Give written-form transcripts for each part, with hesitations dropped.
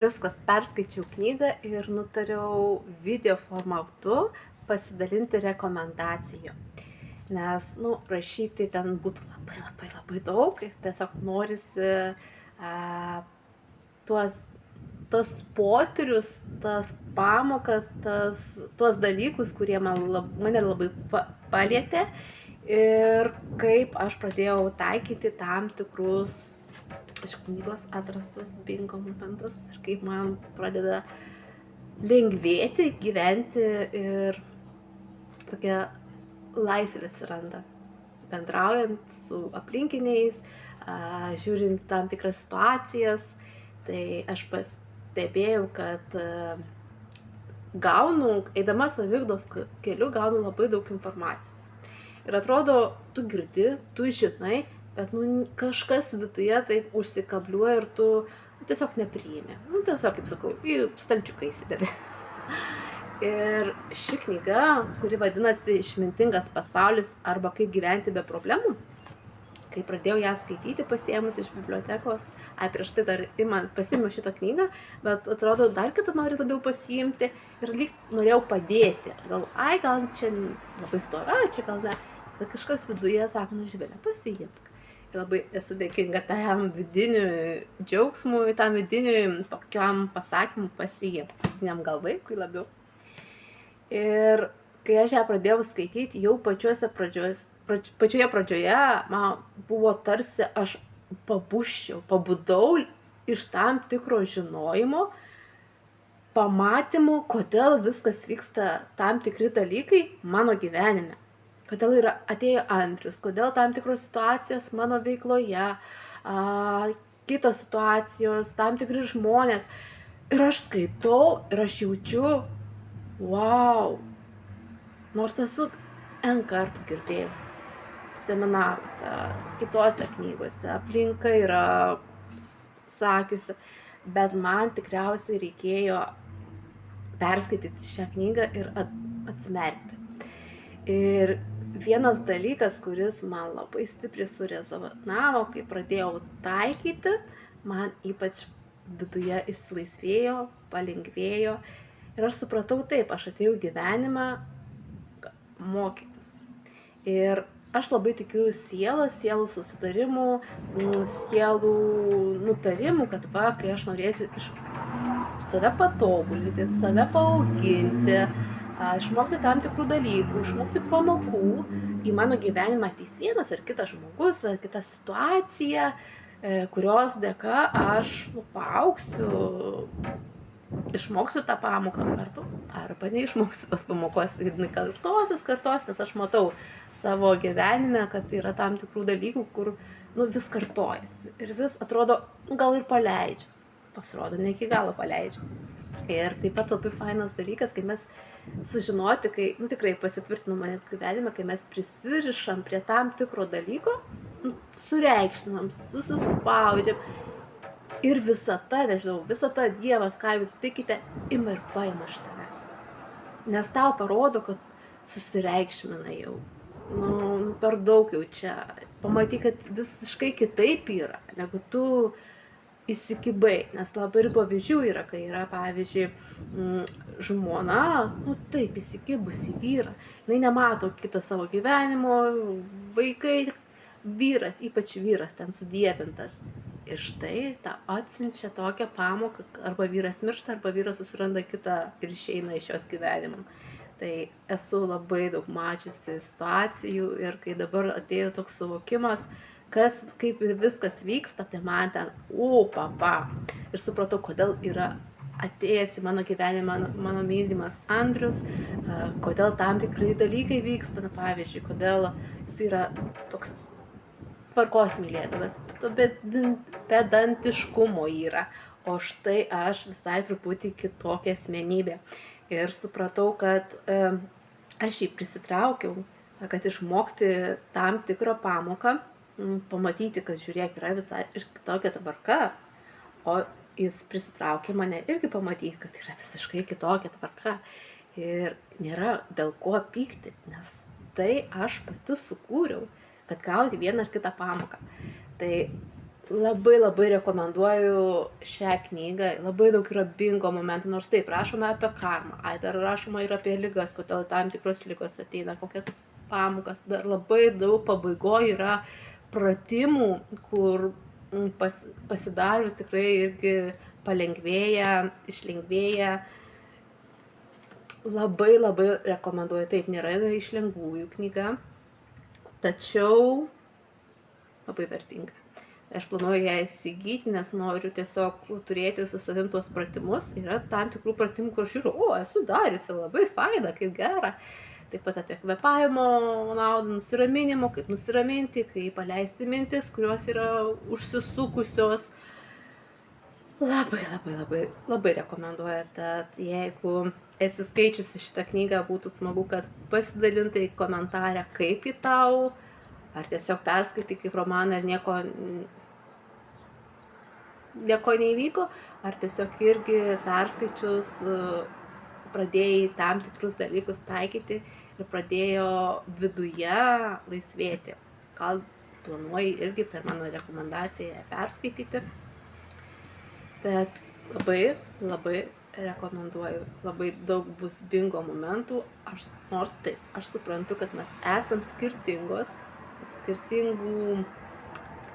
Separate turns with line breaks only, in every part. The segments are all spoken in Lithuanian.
Viskas, perskaičiau knygą ir nutariau video formatu pasidalinti rekomendacijų. Nes, rašyti ten būtų labai daug ir tiesiog norisi tuos tas potyrius, tas pamokas, tuos dalykus, kurie mane labai palietė ir kaip aš pradėjau taikyti tam tikrus iš knygos atrastus bingo momentus ir kaip man pradeda lengvėti gyventi ir tokia laisvė atsiranda, bendraujant su aplinkiniais, žiūrint tam tikras situacijas. Tai aš pastebėjau, kad eidama saviugdos keliu, gaunu labai daug informacijos. Ir atrodo, tu girdi, tu žinai, bet kažkas viduje taip užsikabliuoja ir tu tiesiog nepriimi. Tiesiog, kaip sakau, į stalčiuką įsidedi. Ir ši knyga, kuri vadinasi Išmintingas pasaulis arba Kaip gyventi be problemų, kai pradėjau ją skaityti pasiėmus iš bibliotekos, prieš tai dar pasiėmiau šitą knygą, bet atrodo, dar kitą noriu labiau pasiimti ir lyg norėjau padėti. Gal čia labai stora, čia gal ne, bet kažkas viduje sako, Živilė, pasiimk. Ir labai esu dėkinga tam vidiniui džiaugsmui, tam vidiniui tokiam pasakymui pasiimk, vidiniam gal vaikui labiau. Ir kai aš ją pradėjau skaityti, jau pačioje pradžioje man buvo tarsi aš pabudau iš tam tikro žinojimo, pamatymo, kodėl viskas vyksta tam tikri dalykai mano gyvenime. Kodėl atėjo Andrius, kodėl tam tikros situacijos mano veikloje, kitos situacijos, tam tikri žmonės. Ir aš skaitau ir aš jaučiu, wow, nors esu N kartų girdėjus seminaruose, kitose knygose, aplinka yra sakiusi, bet man tikriausiai reikėjo perskaityti šią knygą ir atsimerkti. Ir vienas dalykas, kuris man labai stipriai surezonavo, kai pradėjau taikyti, man ypač viduje išsilaisvėjo, palengvėjo. Ir aš supratau taip, aš atėjau į gyvenimą mokytis. Ir aš labai tikiu sielų susidarimų, sielų nutarimų, kad kai aš norėsiu save patobulinti, save paauginti, išmokti tam tikrų dalykų, išmokti pamokų, į mano gyvenimą ateis vienas ar kitas žmogus, ar kita situacija, kurios dėka aš paaugsiu, išmoksiu tą pamoką arba neišmoksiu tos pamokos ir kartosis, nes aš matau savo gyvenime, kad yra tam tikrų dalykų, kur vis kartojasi ir vis atrodo, gal ir paleidžiu, pasirodo, ne iki galo paleidžiu. Ir taip pat labai fainas dalykas, kai mes sužinoti, kai, tikrai pasitvirtinu mane gyvenime, kai mes prisirišam prie tam tikro dalyko, sureikštinam, susispaudžiam ir visata, Dievas, ką jūs tikite, ima ir paima iš tavęs. Nes tau parodo, kad susireikšmina jau, per daug jau čia, pamatyk, kad visiškai kitaip yra, negu tu įsikibai, nes labai ir pavyzdžių yra, kai yra, pavyzdžiui, žmona, taip, įsikibusi vyrą, jinai nemato kito savo gyvenimo, vaikai, vyras, ypač vyras ten sudievintas. Ir štai tą atsiunčia tokią pamoką, arba vyras miršta, arba vyras susiranda kitą ir išeina iš jos gyvenimą. Tai esu labai daug mačiusi situacijų ir kai dabar atėjo toks suvokimas, kaip ir viskas vyksta, tai man ten, ir supratau, kodėl yra atėjęs į mano gyvenimą mano mylimas Andrius, kodėl tam tikrai dalykai vyksta, pavyzdžiui, kodėl jis yra toks tvarkos mylėdavas, pedantiškumo yra, o štai aš visai truputį kitokia asmenybė. Ir supratau, kad aš jį prisitraukiau, kad išmokti tam tikrą pamoką, pamatyti, kad žiūrėk, yra visai kitokia tvarka, o jis prisitraukė mane irgi pamatyti, kad yra visiškai kitokia tvarka. Ir nėra dėl ko pykti, nes tai aš pati sukūriau, kad gauti vieną ar kitą pamoką. Tai labai labai rekomenduoju šią knygą. Labai daug yra bingo momentų, nors taip, rašoma apie karmą, dar rašoma ir apie ligas, kodėl tam tikros ligos ateina, kokias pamokas. Dar labai daug pabaigoje yra pratimų, kur pasidarius tikrai irgi palengvėja, išlengvėja. Labai labai rekomenduoju. Taip, nėra iš lengvųjų knyga, tačiau labai vertinga. Aš planuoju ją įsigyti, nes noriu tiesiog turėti su savim tuos pratimus. Yra tam tikrų pratimų, kur žiūriu, esu dariusi, labai faina, kaip gera. Taip pat apie kvėpavimo naudą, nusiraminimo, kaip nusiraminti, kaip paleisti mintis, kurios yra užsisukusios. Labai, labai, labai, labai rekomenduoju. Tad jeigu esi skaičiusi šitą knygą, būtų smagu, kad pasidalintai komentarę, kaip į tau, ar tiesiog perskaitai kaip romaną ir nieko neįvyko, ar tiesiog irgi perskaičius pradėjai tam tikrus dalykus taikyti ir pradėjo viduje laisvėti. Gal planuoji irgi per mano rekomendaciją perskaityti. Tad labai, labai rekomenduoju. Labai daug bus bingo momentų. Nors taip, aš suprantu, kad mes esam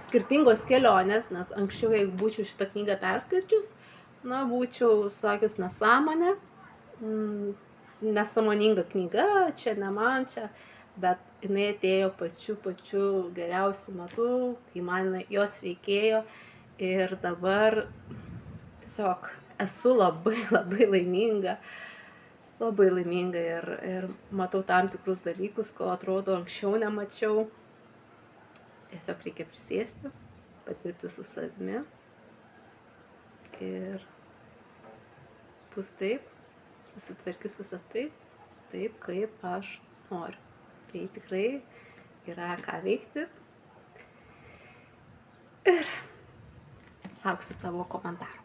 skirtingos kelionės, nes anksčiau, jeigu būčiau šitą knygą perskaičius, būčiau sakius nesąmonę, nesąmoninga knyga, čia ne man čia, bet jinai atėjo pačiu geriausiu metu, kai man jos reikėjo ir dabar tiesiog esu labai labai laiminga ir matau tam tikrus dalykus, ko atrodo anksčiau nemačiau. Tiesiog reikia prisėsti, padirbti su savimi ir bus taip, susitvarkys visas taip, kaip aš noriu. Tai tikrai yra ką veikti ir lauksiu tavo komentarų.